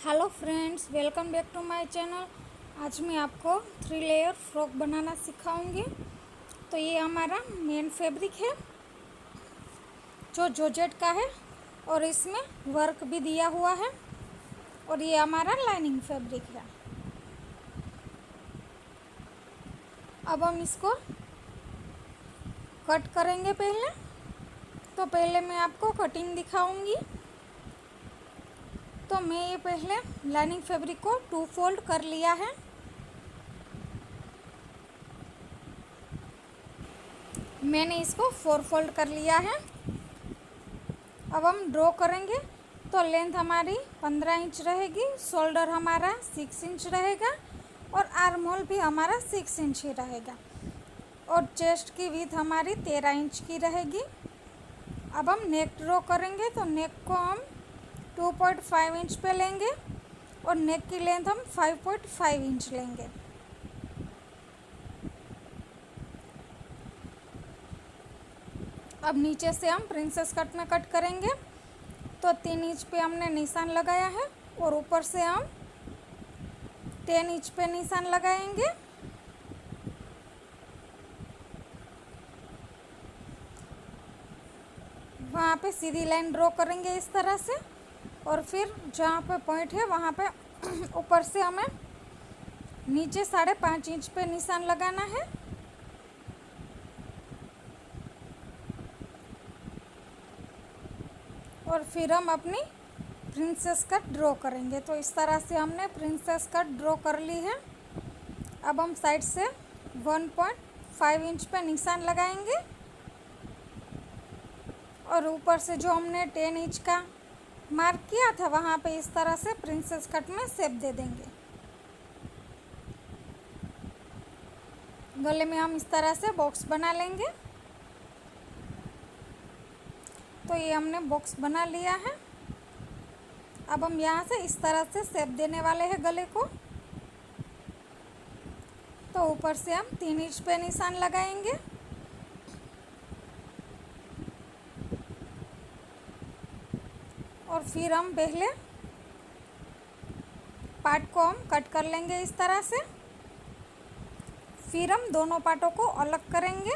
Hello friends, welcome back to my channel. आज मैं आपको 3 लेयर फ्रॉक बनाना सिखाऊंगी। तो ये हमारा मेन फैब्रिक है जो जॉर्जेट का है और इसमें वर्क भी दिया हुआ है और ये हमारा लाइनिंग फैब्रिक है। अब हम इसको कट करेंगे। पहले मैं आपको कटिंग दिखाऊंगी। तो मैं ये पहले लाइनिंग फैब्रिक को 2 फोल्ड कर लिया है। मैंने इसको 4 फोल्ड कर लिया है। अब हम ड्रॉ करेंगे। तो लेंथ हमारी 15 इंच रहेगी, शोल्डर हमारा 6 इंच रहेगा और आर्म होल भी हमारा 6 इंच ही रहेगा और चेस्ट की विड्थ हमारी 13 इंच की रहेगी। अब हम नेक ड्रॉ करेंगे। तो नेक को हम 2.5 इंच पे लेंगे और नेक की लेंथ हम 5.5 इंच लेंगे। अब नीचे से हम प्रिंसेस कट में कट करेंगे। तो 3 इंच पे हमने निशान लगाया है और ऊपर से हम 10 इंच पे निशान लगाएंगे। वहाँ पे सीधी लाइन ड्रॉ करेंगे इस तरह से और फिर जहाँ पे पॉइंट है वहाँ पे ऊपर से हमें नीचे 5.5 इंच पे निशान लगाना है। और फिर हम अपनी प्रिंसेस कट ड्रॉ करेंगे। तो इस तरह से हमने प्रिंसेस कट ड्रॉ कर ली है। अब हम साइड से 1.5 इंच पे निशान लगाएंगे और ऊपर से जो हमने 10 इंच का मार्क किया था वहाँ पे इस तरह से प्रिंसेस कट में शेप दे देंगे। गले में हम इस तरह से बॉक्स बना लेंगे। तो ये हमने बॉक्स बना लिया है। अब हम यहाँ से इस तरह से शेप देने वाले हैं गले को। तो ऊपर से हम 3 इंच पे निशान लगाएंगे और फिर हम पहले पार्ट को हम कट कर लेंगे इस तरह से। फिर हम दोनों पार्टों को अलग करेंगे।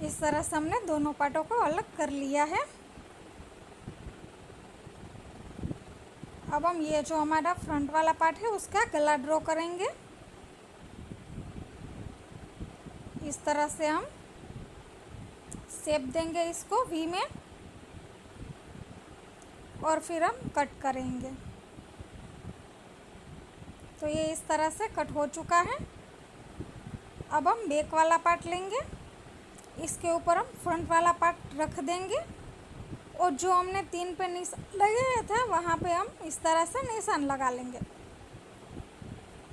इस तरह से हमने दोनों पार्टों को अलग कर लिया है। अब हम ये जो हमारा फ्रंट वाला पार्ट है उसका गला ड्रॉ करेंगे। इस तरह से हम शेप देंगे इसको वी में और फिर हम कट करेंगे। तो ये इस तरह से कट हो चुका है। अब हम बैक वाला पार्ट लेंगे, इसके ऊपर हम फ्रंट वाला पार्ट रख देंगे और जो हमने 3 पे निशान लगाया था वहाँ पे हम इस तरह से निशान लगा लेंगे।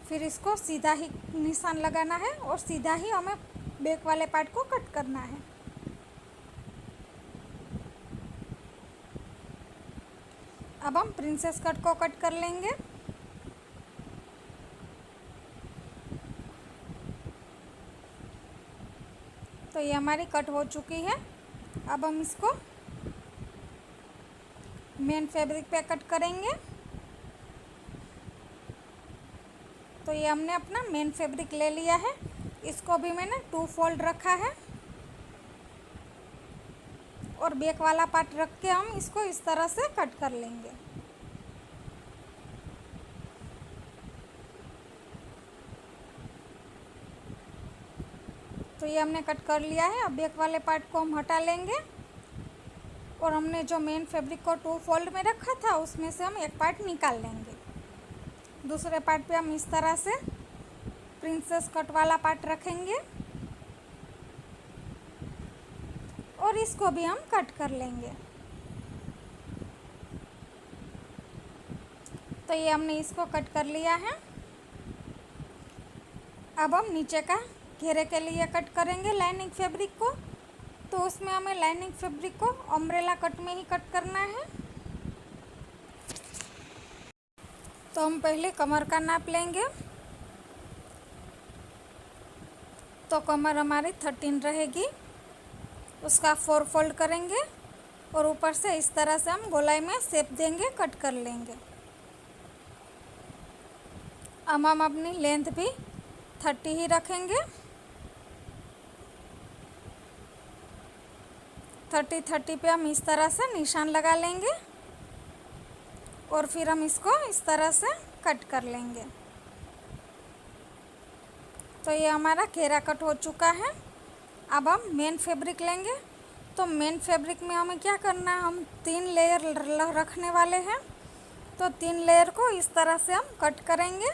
फिर इसको सीधा ही निशान लगाना है और सीधा ही हमें बैक वाले पार्ट को कट करना है। अब हम प्रिंसेस कट को कट कर लेंगे। तो ये हमारी कट हो चुकी है। अब हम इसको मेन फैब्रिक पे कट करेंगे। तो ये हमने अपना मेन फैब्रिक ले लिया है। इसको भी मैंने 2 फोल्ड रखा है और बैक वाला पार्ट रख के हम इसको इस तरह से कट कर लेंगे। तो ये हमने कट कर लिया है। अब बैक वाले पार्ट को हम हटा लेंगे और हमने जो मेन फैब्रिक को 2 फोल्ड में रखा था उसमें से हम एक पार्ट निकाल लेंगे। दूसरे पार्ट पे हम इस तरह से प्रिंसेस कट वाला पार्ट रखेंगे और इसको भी हम कट कर लेंगे। तो ये हमने इसको कट कर लिया है। अब हम नीचे का घेरे के लिए कट करेंगे लाइनिंग फैब्रिक को। तो उसमें हमें लाइनिंग फैब्रिक को अम्ब्रेला कट में ही कट करना है। तो हम पहले कमर का नाप लेंगे। तो कमर हमारी 13 रहेगी। उसका 4 फोल्ड करेंगे और ऊपर से इस तरह से हम गोलाई में शेप देंगे, कट कर लेंगे। अब हम अपनी लेंथ भी 30 ही रखेंगे। 30 पे हम इस तरह से निशान लगा लेंगे और फिर हम इसको इस तरह से कट कर लेंगे। तो ये हमारा घेरा कट हो चुका है। अब हम मेन फैब्रिक लेंगे। तो मेन फैब्रिक में हमें क्या करना है, हम 3 लेयर रखने वाले हैं। तो 3 लेयर को इस तरह से हम कट करेंगे।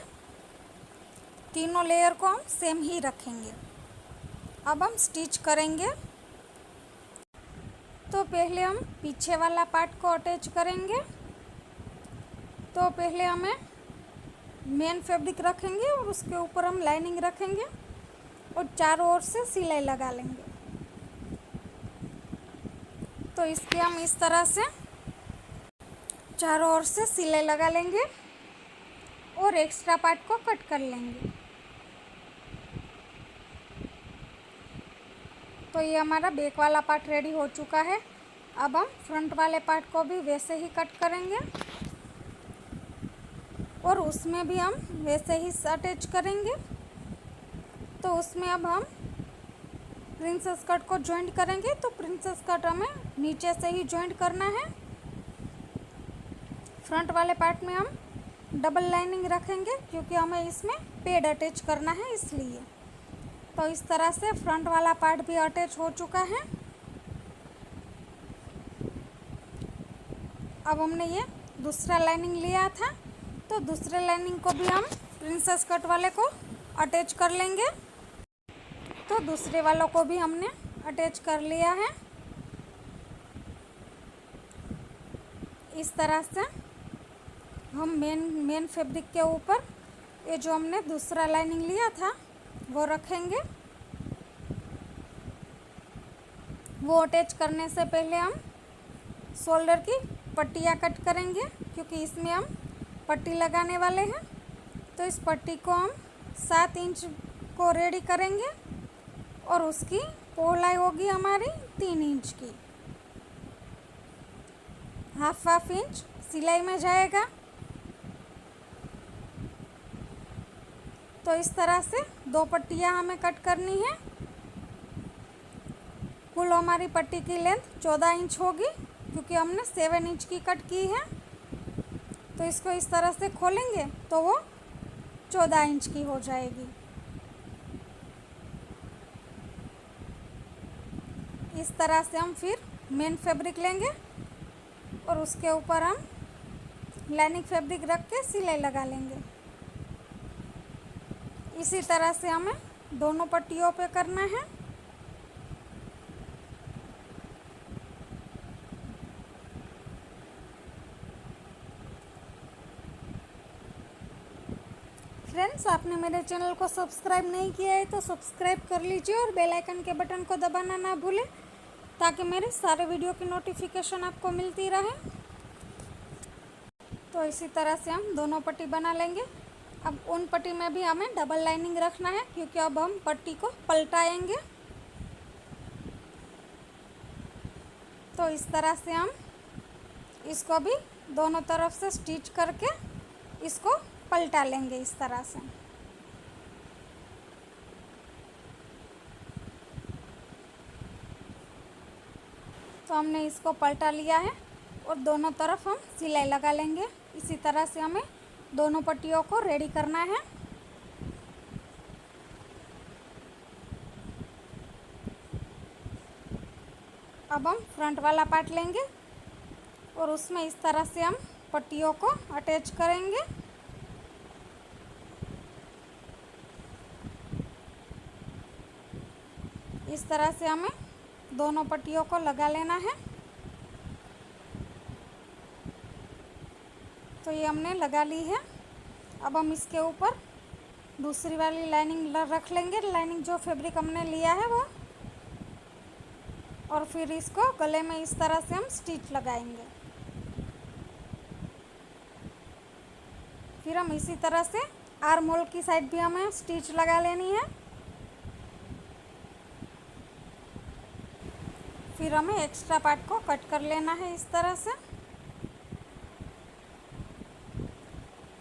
तीनों लेयर को हम सेम ही रखेंगे। अब हम स्टिच करेंगे। तो पहले हम पीछे वाला पार्ट को अटैच करेंगे। तो पहले हमें मेन फैब्रिक रखेंगे और उसके ऊपर हम लाइनिंग रखेंगे और चारों ओर से सिलाई लगा लेंगे। तो इसके हम इस तरह से चारों ओर से सिलाई लगा लेंगे और एक्स्ट्रा पार्ट को कट कर लेंगे। तो ये हमारा बैक वाला पार्ट रेडी हो चुका है। अब हम फ्रंट वाले पार्ट को भी वैसे ही कट करेंगे और उसमें भी हम वैसे ही अटैच करेंगे। तो उसमें अब हम प्रिंसेस कट को जॉइंट करेंगे। तो प्रिंसेस कट हमें नीचे से ही जॉइंट करना है। फ्रंट वाले पार्ट में हम डबल लाइनिंग रखेंगे क्योंकि हमें इसमें पेड अटैच करना है, इसलिए। तो इस तरह से फ्रंट वाला पार्ट भी अटैच हो चुका है। अब हमने ये दूसरा लाइनिंग लिया था, तो दूसरे लाइनिंग को भी हम प्रिंसेस कट वाले को अटैच कर लेंगे। तो दूसरे वालों को भी हमने अटैच कर लिया है। इस तरह से हम मेन फैब्रिक के ऊपर ये जो हमने दूसरा लाइनिंग लिया था वो रखेंगे। वो अटैच करने से पहले हम शोल्डर की पट्टियाँ कट करेंगे क्योंकि इसमें हम पट्टी लगाने वाले हैं। तो इस पट्टी को हम 7 इंच को रेडी करेंगे और उसकी पहलाई होगी हमारी 3 इंच की। हाफ इंच सिलाई में जाएगा। तो इस तरह से 2 पट्टियाँ हमें कट करनी है। कुल हमारी पट्टी की लेंथ 14 इंच होगी क्योंकि हमने 7 इंच की कट की है। तो इसको इस तरह से खोलेंगे तो वो 14 इंच की हो जाएगी। इस तरह से हम फिर मेन फैब्रिक लेंगे और उसके ऊपर हम लाइनिंग फैब्रिक रख के सिलाई लगा लेंगे। इसी तरह से हमें दोनों पट्टियों पे करना है। फ्रेंड्स, आपने मेरे चैनल को सब्सक्राइब नहीं किया है तो सब्सक्राइब कर लीजिए और बेल आइकन के बटन को दबाना ना भूलें ताकि मेरे सारे वीडियो की नोटिफिकेशन आपको मिलती रहे। तो इसी तरह से हम दोनों पट्टी बना लेंगे। अब उन पट्टी में भी हमें डबल लाइनिंग रखना है क्योंकि अब हम पट्टी को पलटाएंगे। तो इस तरह से हम इसको भी दोनों तरफ से स्टिच करके इसको पलटा लेंगे इस तरह से। तो हमने इसको पलटा लिया है और दोनों तरफ हम सिलाई लगा लेंगे। इसी तरह से हमें दोनों पट्टियों को रेडी करना है। अब हम फ्रंट वाला पार्ट लेंगे और उसमें इस तरह से हम पट्टियों को अटैच करेंगे। इस तरह से हमें दोनों पट्टियों को लगा लेना है। तो ये हमने लगा ली है। अब हम इसके ऊपर दूसरी वाली लाइनिंग रख लेंगे, लाइनिंग जो फैब्रिक हमने लिया है वो, और फिर इसको गले में इस तरह से हम स्टिच लगाएंगे। फिर हम इसी तरह से आर्म होल की साइड भी हमें स्टिच लगा लेनी है। फिर हमें एक्स्ट्रा पार्ट को कट कर लेना है इस तरह से।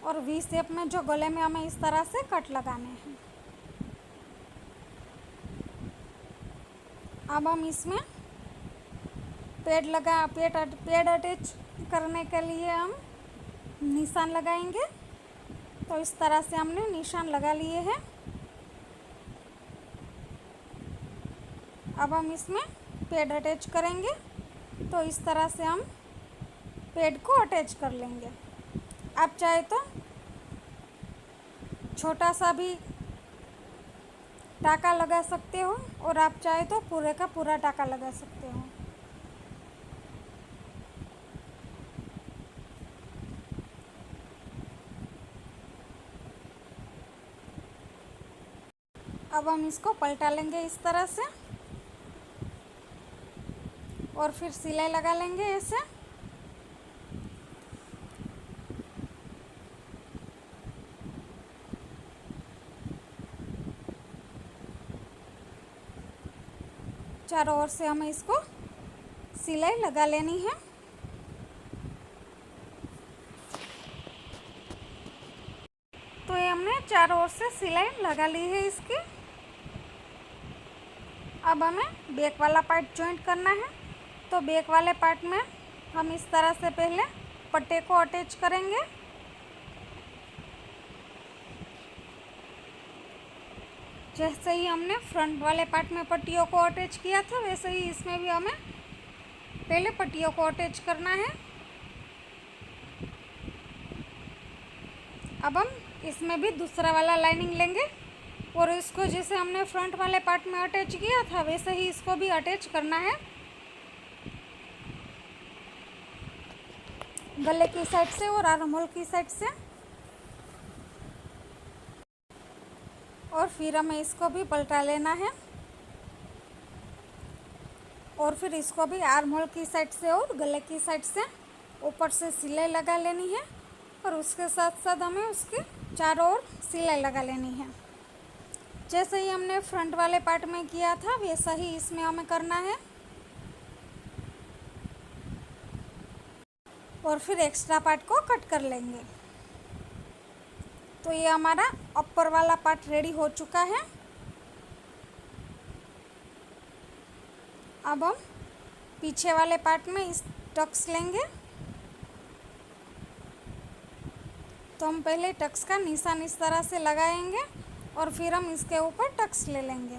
और वी शेप में जो गले में हमें इस तरह से कट लगाने हैं। अब हम इसमें पेड़ अटैच करने के लिए हम निशान लगाएंगे। तो इस तरह से हमने निशान लगा लिए हैं। अब हम इसमें पेड़ अटैच करेंगे। तो इस तरह से हम पेड़ को अटैच कर लेंगे। आप चाहे तो छोटा सा भी टाका लगा सकते हो और आप चाहे तो पूरे का पूरा टाका लगा सकते हो। अब हम इसको पलटा लेंगे इस तरह से और फिर सिलाई लगा लेंगे ऐसे। चारों ओर से हमें इसको सिलाई लगा लेनी है। तो ये हमने चारों ओर से सिलाई लगा ली है इसकी। अब हमें बैक वाला पार्ट जॉइंट करना है। तो बैक वाले पार्ट में हम इस तरह से पहले पट्टे को अटैच करेंगे। जैसे ही हमने फ्रंट वाले पार्ट में पट्टियों को अटैच किया था वैसे ही इसमें भी हमें पहले पट्टियों को अटैच करना है। अब हम इसमें भी दूसरा वाला लाइनिंग लेंगे और इसको जैसे हमने फ्रंट वाले पार्ट में अटैच किया था वैसे ही इसको भी अटैच करना है गले की साइड से और आर्म होल की साइड से। और फिर हमें इसको भी पलटा लेना है और फिर इसको भी आर्म होल की साइड से और गले की साइड से ऊपर से सिलाई लगा लेनी है। और उसके साथ साथ हमें उसके चारों ओर सिलाई लगा लेनी है। जैसे ही हमने फ्रंट वाले पार्ट में किया था वैसा ही इसमें हमें करना है। और फिर एक्स्ट्रा पार्ट को कट कर लेंगे। तो ये हमारा अपर वाला पार्ट रेडी हो चुका है। अब हम पीछे वाले पार्ट में इस टक्स लेंगे। तो हम पहले टक्स का निशान इस तरह से लगाएंगे और फिर हम इसके ऊपर टक्स ले लेंगे।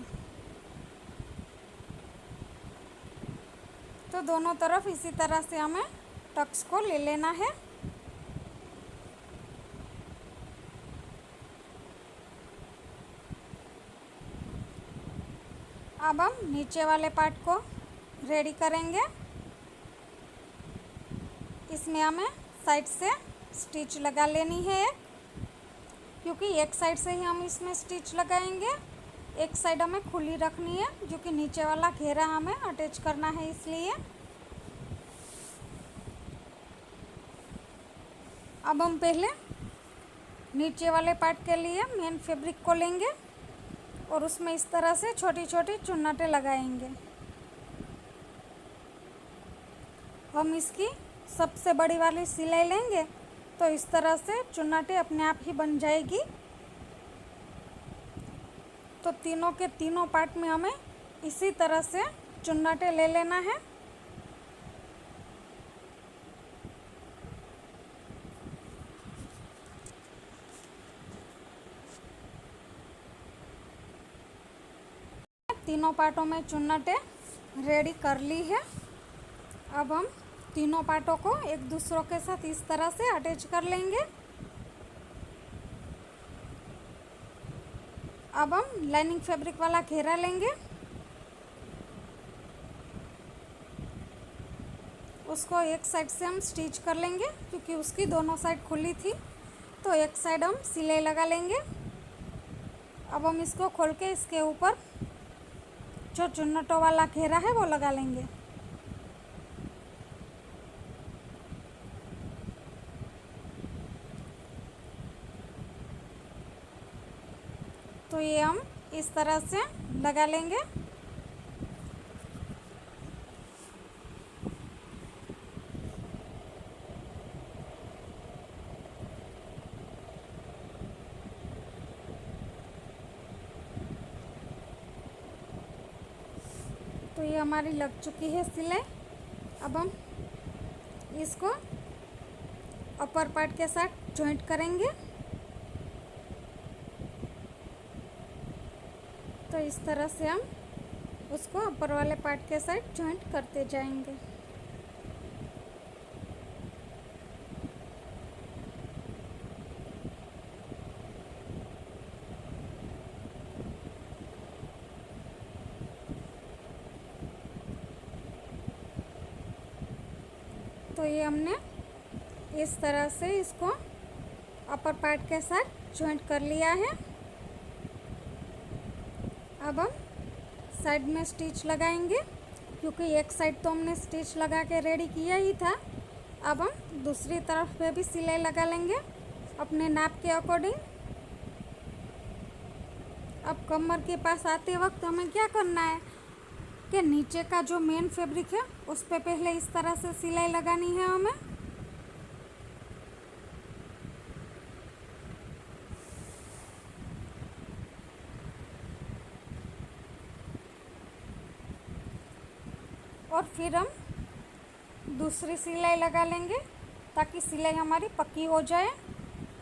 तो दोनों तरफ इसी तरह से हमें टक्स को ले लेना है। अब हम नीचे वाले पार्ट को रेडी करेंगे। इसमें हमें साइड से स्टिच लगा लेनी है क्योंकि एक साइड से ही हम इसमें स्टिच लगाएंगे। एक साइड हमें खुली रखनी है क्योंकि नीचे वाला घेरा हमें अटैच करना है इसलिए। अब हम पहले नीचे वाले पार्ट के लिए मेन फैब्रिक को लेंगे और उसमें इस तरह से छोटी छोटी चुन्नटें लगाएंगे। हम इसकी सबसे बड़ी वाली सिलाई लेंगे तो इस तरह से चुन्नटें अपने आप ही बन जाएगी। तो तीनों के तीनों पार्ट में हमें इसी तरह से चुन्नटें ले लेना है। तीनों पार्टों में चुन्नटें रेडी कर ली है। अब हम तीनों पार्टों को एक दूसरों के साथ इस तरह से अटैच कर लेंगे। अब हम लाइनिंग फैब्रिक वाला घेरा लेंगे, उसको एक साइड से हम स्टिच कर लेंगे क्योंकि उसकी दोनों साइड खुली थी। तो एक साइड हम सिलाई लगा लेंगे। अब हम इसको खोल के इसके ऊपर जो चुन्नटों वाला घेरा है वो लगा लेंगे। तो ये हम इस तरह से लगा लेंगे। तो ये हमारी लग चुकी है सिलाई। अब हम इसको अपर पार्ट के साथ जॉइंट करेंगे। तो इस तरह से हम उसको अपर वाले पार्ट के साथ जॉइंट करते जाएंगे। तो ये हमने इस तरह से इसको अपर पार्ट के साथ जॉइंट कर लिया है। अब हम साइड में स्टिच लगाएंगे, क्योंकि एक साइड तो हमने स्टिच लगा के रेडी किया ही था। अब हम दूसरी तरफ पे भी सिलाई लगा लेंगे अपने नाप के अकॉर्डिंग। अब कमर के पास आते वक्त हमें क्या करना है कि नीचे का जो मेन फैब्रिक है उस पे पहले इस तरह से सिलाई लगानी है हमें। और फिर हम दूसरी सिलाई लगा लेंगे ताकि सिलाई हमारी पक्की हो जाए।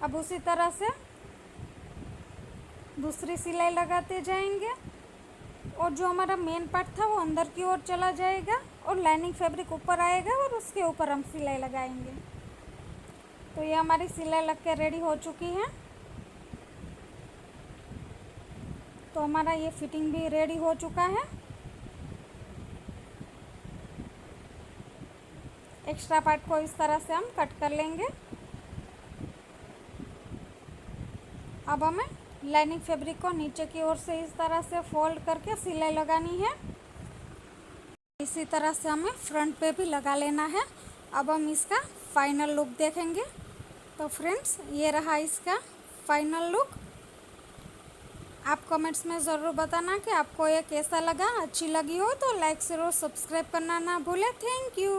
अब उसी तरह से दूसरी सिलाई लगाते जाएंगे और जो हमारा मेन पार्ट था वो अंदर की ओर चला जाएगा और लाइनिंग फैब्रिक ऊपर आएगा और उसके ऊपर हम सिलाई लगाएंगे। तो ये हमारी सिलाई लग के रेडी हो चुकी है। तो हमारा ये फिटिंग भी रेडी हो चुका है। एक्स्ट्रा पार्ट को इस तरह से हम कट कर लेंगे। अब हमें लाइनिंग फैब्रिक को नीचे की ओर से इस तरह से फोल्ड करके सिलाई लगानी है। इसी तरह से हमें फ्रंट पे भी लगा लेना है। अब हम इसका फाइनल लुक देखेंगे। तो फ्रेंड्स, ये रहा इसका फाइनल लुक। आप कमेंट्स में ज़रूर बताना कि आपको ये कैसा लगा। अच्छी लगी हो तो लाइक शेयर और सब्सक्राइब करना ना भूलें। Thank you.